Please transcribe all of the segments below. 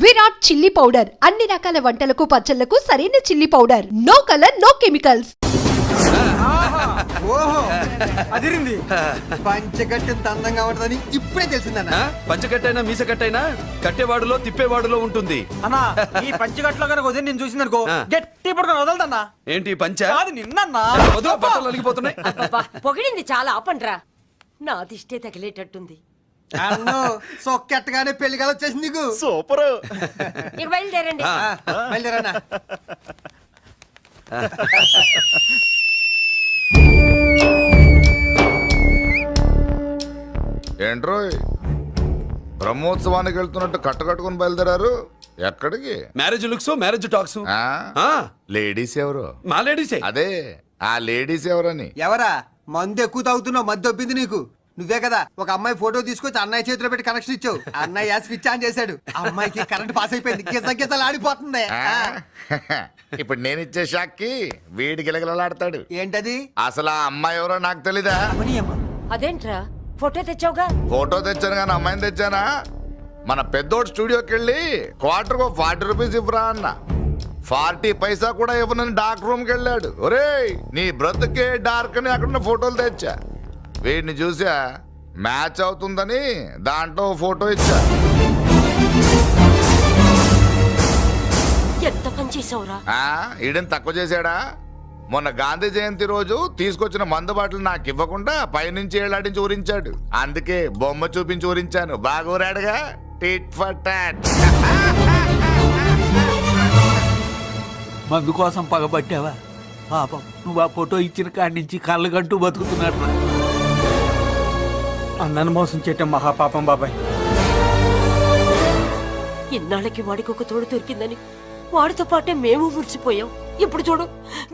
Virat chilli powder అన్ని రకాల వంటలకు పచ్చళ్లకు సరైన chilli powder. No colour no chemicals. ఓహో అదిరింది. పంచగట్టె అందంగా ఉంటుందని ఇప్పుడే తెలిసిందన్న. పంచగట్టైనా మీసగట్టైనా కట్టేవాడులో తిప్పేవాడులో ఉంటుంది అన్నా ఈ పంచగట్లో కనుక వదిలి నేను చూసిందనుకో గట్టి పడుకొని వదలదన్నా. ఏంటి పంచ కాదు నిన్నన్నా. వదిలే, బట్టలు అలిగిపోతున్నాయి. పొగిడింది చాలా ఆపండ్రా, నా దిష్టే తగిలేటట్టుంది. అన్ను సొక్కెట్టగానే పెళ్లి కాల వచ్చేసింది నీకు. సూపర్. ఇక బయలుదేరండి. బయలుదేరన్నా. ఏంట్రోయ్ బ్రహ్మోత్సవానికి వెళ్తున్నట్టు కట్టుకట్టుకుని బయలుదేరారు? ఎక్కడికి? Marriage looks, marriage talks. Ladies ఎవరు? మా లేడీసే. అదే ఆ లేడీస్ ఎవరని. ఎవరా? మందు ఎక్కువ తాగుతున్నావు, మధ్య దొబ్బింది నీకు. నువ్వే కదా ఒక అమ్మాయి ఫోటో తీసుకొచ్చి అన్నయ్య చేతిలో పెట్టి కనెక్షన్ ఇచ్చావు. అన్నయ్య స్విచ్ ఆన్ చేశాడు, అమ్మాయికి కరెంట్ పాస్ అయిపోయింది. గిజలు ఆడిపోతుంది. ఇప్పుడు నేను ఇచ్చే షాక్కి వీడి గిలగిలలాడతాడు. ఏంటది? అసలు ఆ అమ్మాయి ఎవరో నాకు తెలీదా? అదేంట్రా ఫోటో తెచ్చావుగా? ఫోటో తెచ్చాను కానీ అమ్మాయిని తెచ్చానా? మన పెద్దోడు స్టూడియోకి వెళ్ళి క్వార్టర్కు 40 రూపీస్ ఇవ్వరా అన్న. 40 పైసా కూడా ఇవ్వనని డార్క్ రూమ్కి వెళ్ళాడు. ఒరేయ్ నీ బ్రతుకే డార్క్ అని అక్కడ ఫోటోలు తెచ్చా. వీడిని చూసా మ్యాచ్ అవుతుందని దాంట్లో ఫోటో ఇచ్చా. ఎంత పని చేసావురా? ఈడని తక్కువ చేశాడా? మొన్న గాంధీ జయంతి రోజు తీసుకొచ్చిన మందు బాటలు నాకు ఇవ్వకుండా పైనుంచి ఏలాడించి ఊరించాడు. అందుకే బొమ్మ చూపించి ఊరించాను. బాగా ఊరాడుగా. Tit for tat. మందు కోసం పగబట్టావా? పాపం నువ్వు ఆ ఫోటో ఇచ్చిన కాడి నుంచి కళ్ళు గంటూ బతుకుతున్నట్టు. అన్నను మోసం చేయటం మహాపాపం బాబాయ్. ఇన్నాళ్ళకి వాడికి ఒక తోడు దొరికిందని వాడితో పాటే మేము మురిసిపోయాం. ఇప్పుడు చూడు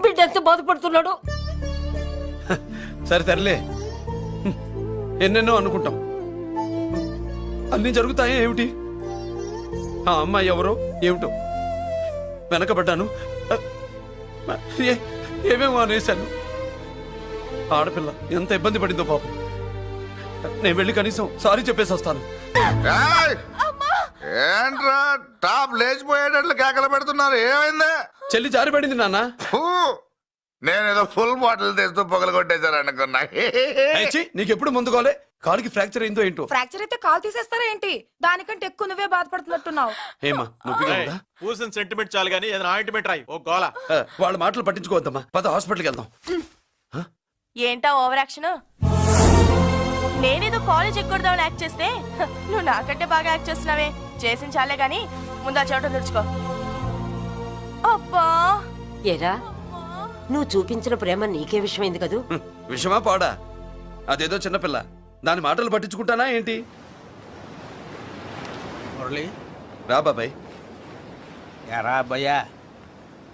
బిడ్డ ఎంత బాధపడుతున్నాడో. సరే తరలే, ఎన్నెన్నో అనుకుంటాం, అన్ని జరుగుతాయే ఏమిటి? ఆ అమ్మాయి ఎవరో ఏమిటో వెనకబడ్డాను, ఏమేమో అనేశాను. ఆడపిల్ల ఎంత ఇబ్బంది పడిందో పాపం. నేను వెళ్ళి కనీసం సారీ చెప్పేసి వస్తాను. ఏంట్రా టాప్ లేచిపోయేటట్లు కేకలు పెడుతున్నారు? ఏమైంది? చెల్లి జారి పడింది నాన్న. నేనేదో ఫుల్ బాటిల్ తెస్తూ పొగలు కొట్టేశారు అనుకున్నా. నీకెప్పుడు ముందుకోలే? కాలుకి ఫ్రాక్చర్ అయిందో ఏంటో. ఫ్రాక్చర్ అయితే కాలు తీసేస్తారా ఏంటి? దానికంటే ఎక్కువ నువ్వే బాధపడుతున్నట్టున్నావు. ఏమా నొప్పిగా పూసిన సెంటిమెంట్ చాలు గానీ ఏదైనా ఆయింట్మెంట్ రాయి. ఓ గోల. వాళ్ళ మాటలు పట్టించుకోవద్దమ్మా, పద హాస్పిటల్కి వెళ్దాం. ఏంటా ఓవర్ యాక్షన్? నేనేదో కాలేజ్ ఎక్కడదామని యాక్ట్ చేస్తే నువ్వు నాకంటే బాగా యాక్ట్ చేస్తున్నావే. చేసిన చాలే గాని ముందు ఆ చెవిట తుడుచుకో. అబ్బా ఏరా, నువ్వు చూపించిన ప్రేమ నీకే విషయమైంది కదూ? విషమా పాడా? అదేదో చిన్నపిల్ల, దాని మాటలు పట్టించుకుంటానా ఏంటి? మురళి రా బాబాయ్. ఎరా అబ్బాయ్యా,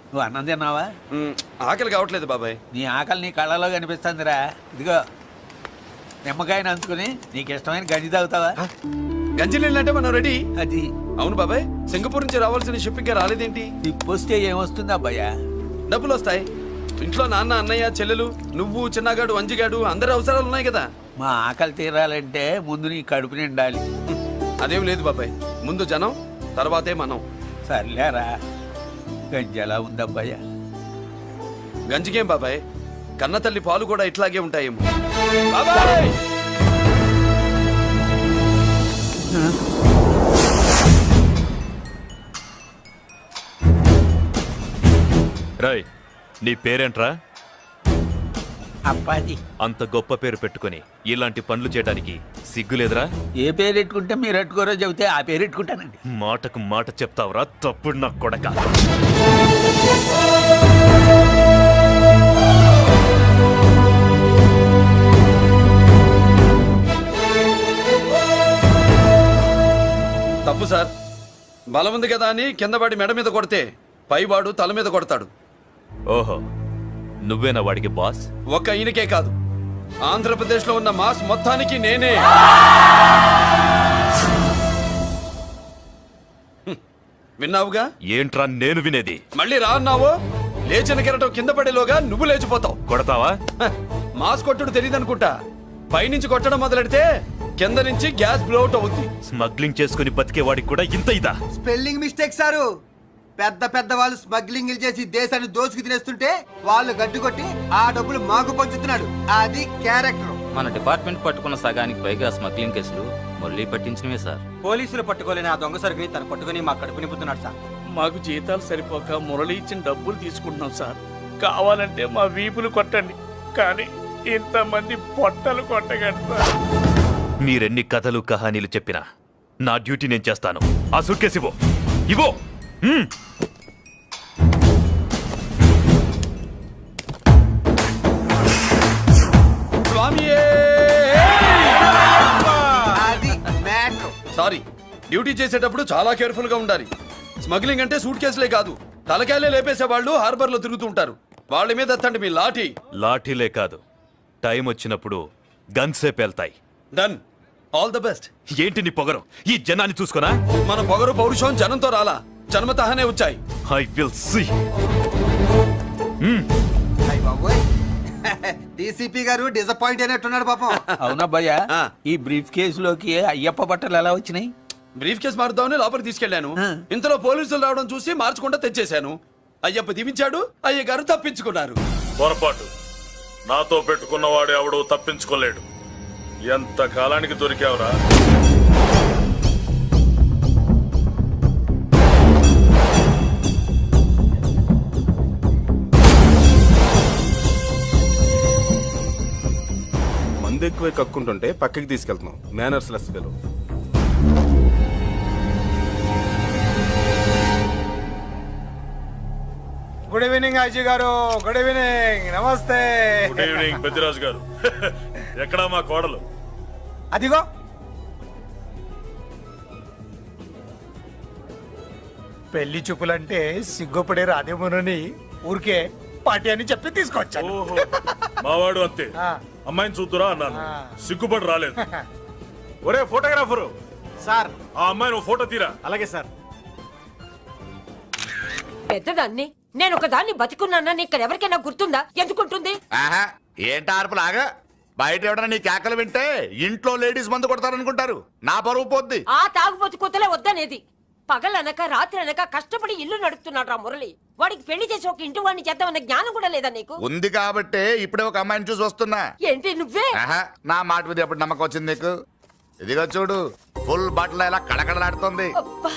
నువ్వు అన్నం తిన్నావా? ఆకలి కావట్లేదు బాబాయ్. నీ ఆకలి నీ కళ్ళలో కనిపిస్తుందిరా. ఇదిగో నిమ్మకాయని అంచుకుని నీకు ఇష్టమైన గంజి తాగుతావా? గంజి నీళ్ళంటే మనం రెడీ. అది అవును బాబాయ్, సింగపూర్ నుంచి రావాల్సిన షిప్పింగ్ రాలేదేంటి? తిప్పొస్తే ఏమొస్తుంది అబ్బాయ్యా? డబ్బులు వస్తాయి. ఇంట్లో నాన్న, అన్నయ్య, చెల్లెలు, నువ్వు, చిన్నగాడు, అంజిగాడు అందరి అవసరాలు ఉన్నాయి కదా. మా ఆకలి తీరాలంటే ముందు నీ కడుపు నిండాలి. అదేం లేదు బాబాయ్, ముందు జనం తర్వాతే మనం. సర్లేరా, గంజి ఎలా ఉంది అబ్బాయ్యా? గంజికేం బాబాయ్, కన్న తల్లి పాలు కూడా ఇట్లాగే ఉంటాయేమో. బాబాయ్ రాయ్, నీ పేరేంట్రా? అప్పాజీ. అంత గొప్ప పేరు పెట్టుకుని ఇలాంటి పనులు చేయడానికి సిగ్గులేదురా? ఏ పేరు ఎట్టుకుంటే మీరు ఎట్టుకోరో చెబితే ఆ పేరు ఎట్టుకుంటానండి. మాటకు మాట చెప్తావురా తప్పుడు నా కొడక. తప్పు సార్. బలం ఉంది కదా అని కింద వాడి మెడ మీద కొడితే పైవాడు తల మీద కొడతాడు. ఓహో, నువ్వేనా వాడికి బాస్? ఒక్క ఈయనకే కాదు, ఆంధ్రప్రదేశ్ లో ఉన్న మాస్ మొత్తానికి నేనే. విన్నావుగా? ఏంట్రా నేను వినేది? మళ్ళీ రా అన్నావు, లేచిన కెరటం కింద పడేలోగా నువ్వు లేచిపోతావు. కొడతావా? మాస్ కొట్టుడు తెలియదనుకుంటా. పైనుంచి కొట్టడం మొదలెడితే కింద నుంచి గ్యాస్ బ్లౌట్ అవుద్ది. స్మగ్లింగ్ చేసుకుని బతికేవాడికి కూడా ఇంత ఇదా? Spelling mistake sir. పెద్ద పెద్ద వాళ్ళు స్మగ్లింగ్ చేసి దేశాన్ని దోచుకు తినేస్తుంటే వాళ్ళు గడ్డు కొట్టి ఆ డబ్బులు మాకు పంచుతున్నాడు. అది క్యారెక్టర్. మన డిపార్ట్మెంట్ పట్టుకున్న సగానికి పైగా స్మగ్లింగ్ కేసులు మురళి పట్టించినవే సార్. పోలీసులు పట్టుకోలేని ఆ దొంగ సరుకుని తను పట్టుకుని మా కడుపు నింపుతున్నాడు సార్. మాకు జీతాలు సరిపోక మురళి ఇచ్చిన డబ్బులు తీసుకుంటున్నాం సార్. కావాలంటే మా వీపులు కొట్టండి, కానీ ఇంతమంది పొట్టలు కొట్టగండి సార్. మీరెన్ని కథలు కహానీలు చెప్పినా నా డ్యూటీ నేను చేస్తాను. ఆ సూట్కేస్ ఇవ్వు, ఇవ్వు. అది మ్యాటర్. సారీ, డ్యూటీ చేసేటప్పుడు చాలా కేర్ఫుల్ గా ఉండాలి. స్మగ్లింగ్ అంటే సూట్ కేసులే కాదు, తలకాయలే లేపేసే వాళ్ళు హార్బర్ లో తిరుగుతూ ఉంటారు. వాళ్ళ మీద ఎత్తండి మీ లాఠీ. లాఠీలే కాదు, టైం వచ్చినప్పుడు గన్సే పేల్తాయి. డన్. All the best. ఏంటి నీ పొగరు? ఈ జనాన్ని చూసుకోనా? మన పొగరు పౌరుషం జనంతో రాలా, జన్మతహనే వచ్చాయి. I will see. అయ్ బాబోయ్, డీసీపీ గారు డిసప్పాయింట్ అయినట్టున్నాడు పాపం. అవునబ్బయ్యా, ఈ బ్రీఫ్ కేసులోకి అయ్యప్ప బట్టలు ఎలా వచ్చినాయి? బ్రీఫ్ కేసు మారుద్దామని లోపలికి తీసుకెళ్లాను. ఇంతలో పోలీసులు రావడం చూసి మార్చకుండా తెచ్చేశాను. అయ్యప్ప దీవించాడు, అయ్య గారు తప్పించుకున్నారు. పొరపాటు. నాతో పెట్టుకున్నవాడు ఎవడు తప్పించుకోలేడు. ఎంత కాలానికి దొరికావురా? మందు ఎక్కువ కక్కుంటుంటే పక్కకి తీసుకెళ్తున్నాం. Manners less fellow. Good evening Ajay గారు. Good evening. నమస్తే. గుడ్ ఈవినింగ్ పెద్దిరాజు గారు. ఎక్కడా మా కోడలు? అదిగో పెళ్లి చూపులంటే సిగ్గుపడే రాధేమునని ఊరికే పార్టీ అని చెప్పి తీసుకొచ్చాను. ఓహో, మావాడు అంతే. అమ్మాయిని చూద్దురా అన్నాను, సిగ్గుపడి రాలేదు. ఒరే ఫోటోగ్రాఫరు సార్, ఆ అమ్మాయిని ఓ ఫోటో తీరా. అలాగే సార్. పెద్దదాన్ని నేను ఒక దాన్ని బతికున్నానని ఇక్కడ ఎవరికైనా గుర్తుందా? ఎందుకుంటుంది? ఆహా, ఏంటి ఆర్పులాగా? బయట ఎవడన్నా నీ కేకలు వింటే ఇంట్లో లేడీస్ మందు కొడతారనుకుంటారు. నా పరువు పోద్ది. ఆ తాగుబోతు కూతలే వద్దనేది. పగలనక రాత్రి అనక కష్టపడి ఇల్లు నడుపుతున్నాడు రా మురళి. వాడికి పెళ్లి చేసి ఒక ఇంటి వాడిని చేద్దామన్న జ్ఞానం కూడా లేదా నీకు? ఉంది కాబట్టే ఇప్పుడే ఒక అమ్మాయిని చూసి వస్తున్నా. ఏంటి నువ్వే? ఆహా, నా మాట మీద ఎప్పుడు నమ్మకం వచ్చింది నీకు? ఇదిగో చూడు, ఫుల్ బట్టలు ఇలా కడకడలాడుతుంది. అబ్బా,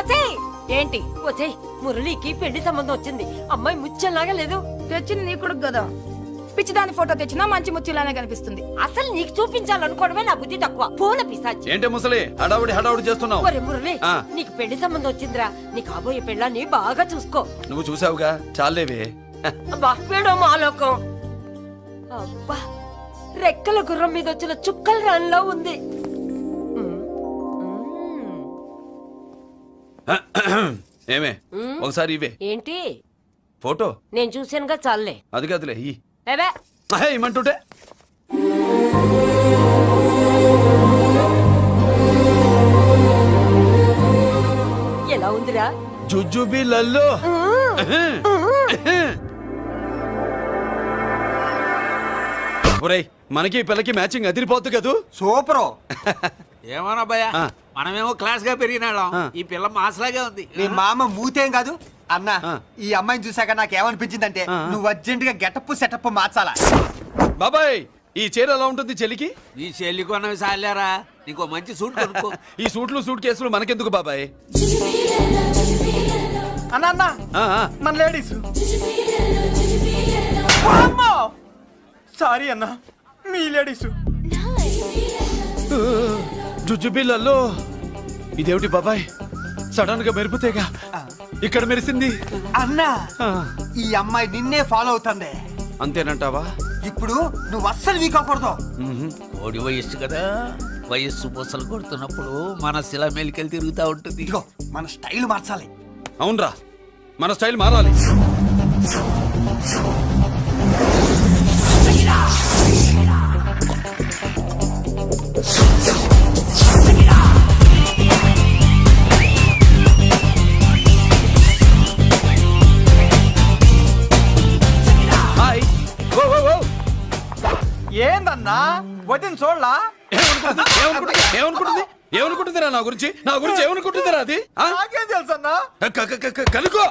ఒసేయ్. ఏంటి ఒసేయ్, మురళికి పెళ్లి సంబంధం వచ్చింది. అమ్మాయి ముచ్చల్లాగా లేదు. తెచ్చింది నీ కొడుకు కదా, పిచ్చిదాని ఫోటో తెచ్చినా మంచి ముచ్చిలానే కనిపిస్తుంది. అసలు నీకు చూపించాలనుకోవడమే నా బుద్ధి తక్కువ. పూల పిశాచి. ఏంటే ముసలి హడావుడి చేస్తున్నావు? ఒరే మురళి, నీకు పెళ్లి సంబంధం వచ్చిందిరా. నీ కాబోయే పెళ్ళాన్ని బాగా చూసుకో. నువ్వు చూసావుగా, చాలేవే. అబ్బా, వీడో మాలోకం. అబ్బా, రెక్కల గుర్రం మీద వచ్చిన చుక్కల రాన్లా ఉంది. ఏమే, ఒకసారి ఇవే ఏంటి ఫోటో. నేను చూసానుగా, చాలే. అది కాదులే, ఏవే ఇమ్మంటుంటే. ఎలా ఉందిరా? జుజుబి లల్లో. ఒరేయ్, మనకి ఈ పిల్లకి మ్యాచింగ్ అదిరిపోద్దు కదూ. సూపరు. ఏమోనబ్బయ్యా, మనమేమో క్లాస్ గా పెరిగినాళ్ళం. ఈ పిల్ల మాసలాగే ఉంది. నీ మామ మూతేం కాదు అన్నా. ఈ అమ్మాయిని చూసాక నాకేమనిపించిందంటే నువ్వు అర్జెంట్ గా గెటప్ సెటప్ మార్చాలా. బాబాయ్, ఈ చీర ఎలా ఉంటుంది చెలికి? ఈ చెల్లి కొన్నవి సాలేరా, నీకు మంచి సూట్ కొనుక్కో. ఈ సూట్లు సూట్ కేసులు మనకెందుకు బాబాయ్? అన్న మన లేడీస్. సారీ అన్న, మీ లేడీస్. జుజుబిళ్ళల్లో ఇదేమిటి బాబాయ్? సడన్ గా మెరుపుతేగా ఇక్కడ మెరిసింది. అన్నా, ఈ అమ్మాయి నిన్నే ఫాలో అవుతుంది. అంతేనంటావా? ఇప్పుడు నువ్వు అస్సలు వీక్ అవ్వకూడదు. కోడి వయస్సు కదా, వయస్సు బొసలు కొడుతున్నప్పుడు మన శిల మెలికలు తిరుగుతూ ఉంటుంది. ఇదిగో మన స్టైల్ మార్చాలి. అవునరా, మన స్టైల్ మారాలి. హాయ్. ఏందన్నా వదిన చూడలా ఏమనుకుంటుందిరా నా గురించి ఏమనుకుంటుందిరా అది నాకేం తెలుసు అన్నా కనుకో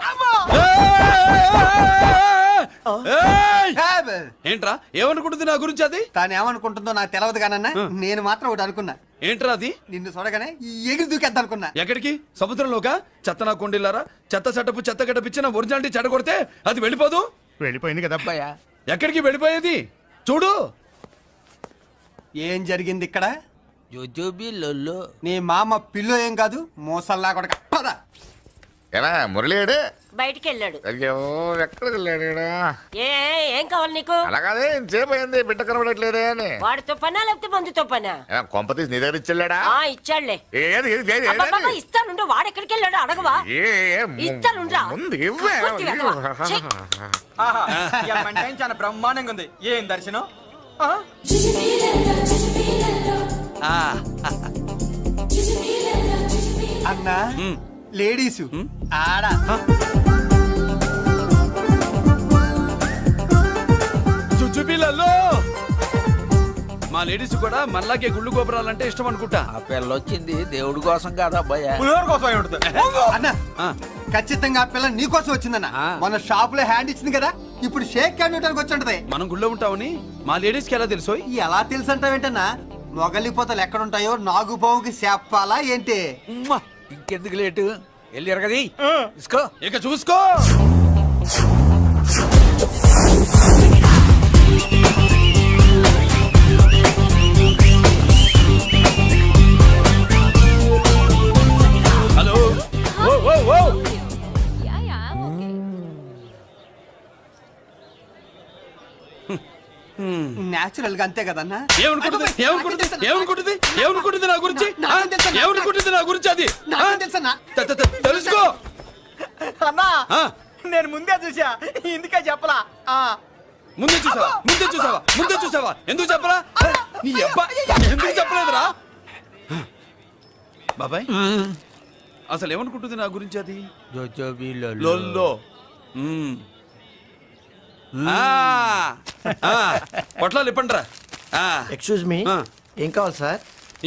ఏంట్రా ఏమనుకుంటుంది నా గురించి అది తాను ఏమనుకుంటుందో నాకు తెలియదు కానన్నా నేను మాత్రం ఒకటి అనుకున్నా. ఏంట్రా అది నిన్ను చూడగానే ఎగిరి దూకేద్దాం అనుకున్నా. ఎక్కడికి సముద్రంలోకా చెత్త నా కొండిల్లారా చెత్త సెటపు చెత్త గడపిచ్చిన ఒరిజినాలిటీ చెడగొడితే అది వెళ్ళిపోదు వెళ్ళిపోయింది కదా అబ్బాయా. ఎక్కడికి వెళ్ళిపోయేది చూడు ఏం జరిగింది ఇక్కడ? జోజోబిలో నీ మామ పిల్లో ఏం కాదు మోసల్లా కొడక పద. ఏనా మురళీడే బయటికి వెళ్ళాడు. అయ్యో ఎక్కడికి వెళ్ళాడు ఈడ? ఏం కావాలి నీకు? అలాగదే ఇంతసేపు అయింది బిడ్డ కనబడట్లేదే అని. వాడితో పనా లేకపోతే మందుతో పనా? కొంపతీసి నీ దగ్గర ఇచ్చాడా? ఇచ్చాడులే. ఏది ఏది ఏది అబ్బబ్బబ్బ, ఇస్తానుండు. వాడు ఎక్కడికి వెళ్ళాడు అడగవా? ఇస్తానుండ్రా. ముందు ఇవ్వే. కొద్ది వెధవ. ఛీ. చాలా బ్రహ్మాండంగా ఉంది. ఏం దర్శనం? అన్నా లేడీసు ఆడ చుచ్చుపిల్లల్లో మా లేడీస్ కూడా మనలాగే గుళ్ళు గోపురాలంటే ఇష్టం అనుకుంటా. ఆ పిల్ల వచ్చింది దేవుడి కోసం కాదా అబ్బాయా, పులిహోర కోసం ఉంటుంది. అన్నా ఖచ్చితంగా ఆ పిల్ల నీ కోసం వచ్చిందన్న. మన షాప్ లో హ్యాండ్ ఇచ్చింది కదా, ఇప్పుడు షేక్ హ్యాండ్ ఇవ్వడానికి వచ్చి ఉంటది. మనం గుళ్ళో ఉంటామని మా లేడీస్ కి ఎలా తెలుసు? ఎలా తెలుసు అంటావేంటన్నా? మొగలిపోతలు ఎక్కడుంటాయో నాగుబావుకి చెప్పాలా ఏంటి? ఇంకెందుకు లేటు వెళ్ళారు కదా తీసుకో. ఇక చూసుకో. హలో ఓ ఓ ఓ నేచురల్ గా అంతే కదన్నా. ఏమనుకుంటుంది నా గురించి? ఏమనుకుంటుంది నా గురించి అది? తెలుసన్నా తెలుసుకో అన్నా. నేను ముందే చూసా, ఇందుకే చెప్పలా. ముందే చూసావా ఎందుకు చెప్పరా? నీ అబ్బా ఎందుకు చెప్పలేదురా? బాబాయ్ అసలు ఏమనుకుంటుంది నా గురించి అది? లొల్లో పొట్లాలు ఇప్పండిరా. ఎక్స్క్యూజ్ మీ, ఏం కావాలి సార్?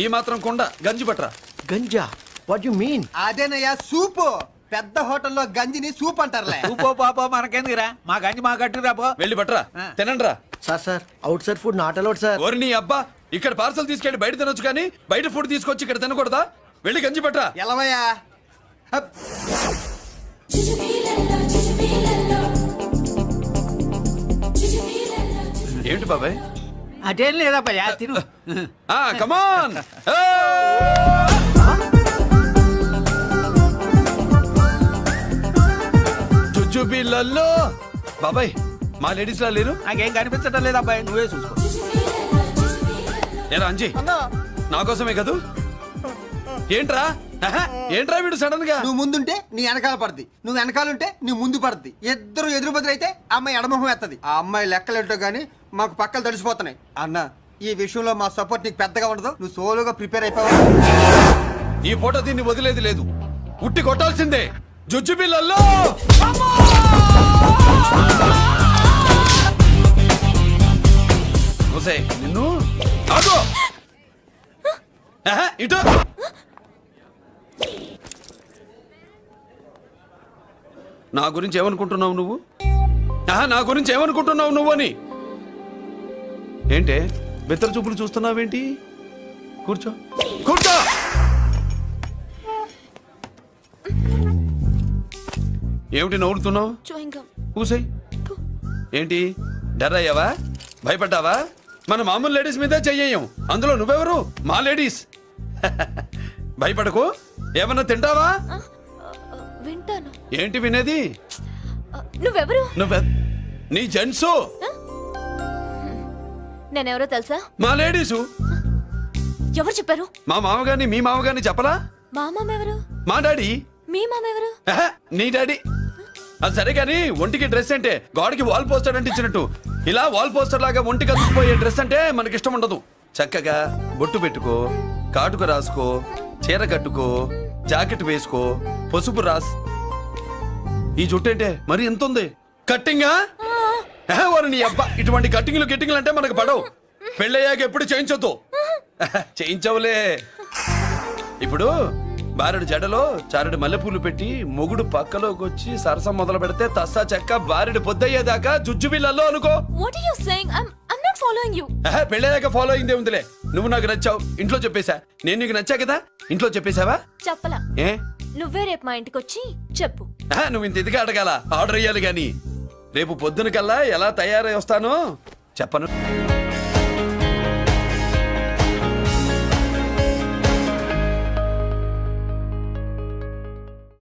ఈ మాత్రం కొండ గంజి పట్రా. గంజా? What you mean? అదేనయ్యా సూపు. పెద్ద హోటల్లో గంజిని సూప్ అంటారులే. ఊపో పాపో మనకెందుకురా, మా గంజి మా గట్టు రాపో. వెళ్ళి పట్రా, తినండి రా. Sir out side food not allowed sir. ఓరి నీ అబ్బా, ఇక్కడ పార్సల్ తీసుకెళ్ళి బయట తినొచ్చు కానీ బయట ఫుడ్ తీసుకొచ్చి ఇక్కడ తినకూడదా? వెళ్ళి గంజి పట్రా. ఎలవయ్యా. ఏంటి బాబాయ్? అదేం లేదబ్బా, తిను. కమాన్. చుచ్చుపిల్లల్లో బాబాయ్ మా లేడీస్ లా లేరు. నాకేం కనిపించడం లేదు అబ్బాయి, నువ్వే చూసుకో. ఏరా అంజీ, నా కోసమే కదూ? ఏంట్రా ఏంట్రా వీడు సడన్ గా? నువ్వు ముందుంటే నీ వెనకాల పడుతుంది, నువ్వు వెనకాలంటే నీ ముందు పడుతుంది. ఇద్దరు ఎదురు బదులు అయితే అమ్మాయి ఎడమొహం ఎత్తది. ఆ అమ్మాయి లెక్కలేంటో గానీ మాకు పక్కలు తడిసిపోతున్నాయి. అన్న ఈ విషయంలో మా సపోర్ట్ నీకు పెద్దగా ఉండదు. నువ్వు సోలోగా ప్రిపేర్ అయిపోవాలి. ఈ పూట దీన్ని వదిలేది లేదు, ఉట్టి కొట్టాల్సిందే. జుజ్జు పిల్లల్లో నిన్ను ఆగు. ఇటు నా గురించి ఏమనుకుంటున్నావు నువ్వు? నా గురించి ఏమనుకుంటున్నావు నువ్వు అని? ఏంటే బెత్తర చూపులు చూస్తున్నావేంటి? కూర్చో కూర్చో. ఏమిటి నవ్వుతున్నావు? కూసాయి. ఏంటి డర్ అయ్యావా? భయపడ్డావా? మన మామూలు లేడీస్ మీద చెయ్యం, అందులో నువ్వెవరు? మా లేడీస్. భయపడకు. ఏమన్నా తింటావా? వింటాను. ఏంటి వినేది? నువ్వెవరు? నీ జెంట్సు. నేనెవరో తెలుసా? మా లేడీసు. ఎవరు చెప్పారు? మా మామగారిని మీ మామగారిని చెప్పలా? మా మామ ఎవరు? మా డాడీ. మీ మామ ఎవరు? నీ డాడీ. అది సరే కానీ ఒంటికి డ్రెస్ అంటే గోడకి వాల్ పోస్టర్ అంటే ఇచ్చినట్టు ఇలా వాల్ పోస్టర్ లాగా ఒంటికి అతుక్కుపోయే డ్రెస్ అంటే మనకి ఇష్టం ఉండదు. చక్కగా బొట్టు పెట్టుకో, కాటుక రాసుకో, చీర కట్టుకో, జాకెట్ వేసుకో, పసుపు రాస్. ఈ జుట్టు అంటే మరి ఎంత ఉంది? కట్టింగా? వారు నీ అబ్బా, ఇటువంటి కట్టింగ్లు గిట్టింగ్లు అంటే మనకు పడవు. పెళ్ళయ్యాక ఎప్పుడు చేయించొద్దు. చేయించవులే. ఇప్పుడు బారెడు జడలో చారెడు మల్లెపూలు పెట్టి మొగుడు పక్కలోకి వచ్చి సరసం మొదలు పెడితే తస్సా చెక్క బారెడు పొద్దయ్యేదాకా జుజ్జు బిళ్ళల్లో అనుకో. What are you saying? I'm not following you. పెళ్ళయ్యాక ఫాలో అయిందే ఉందిలే. నువ్వు నాకు నచ్చావు, ఇంట్లో చెప్పేశా. నేను నీకు నచ్చా కదా, ఇంట్లో చెప్పేశావా? చెప్పలా. ఏ నువ్వే రేపు మా ఇంటికి వచ్చి చెప్పు. నువ్వు ఇంత ఇదిగా అడగాల, ఆర్డర్ అయ్యాలి గాని. రేపు పొద్దున కల్లా ఎలా తయారై వస్తానో చెప్పను.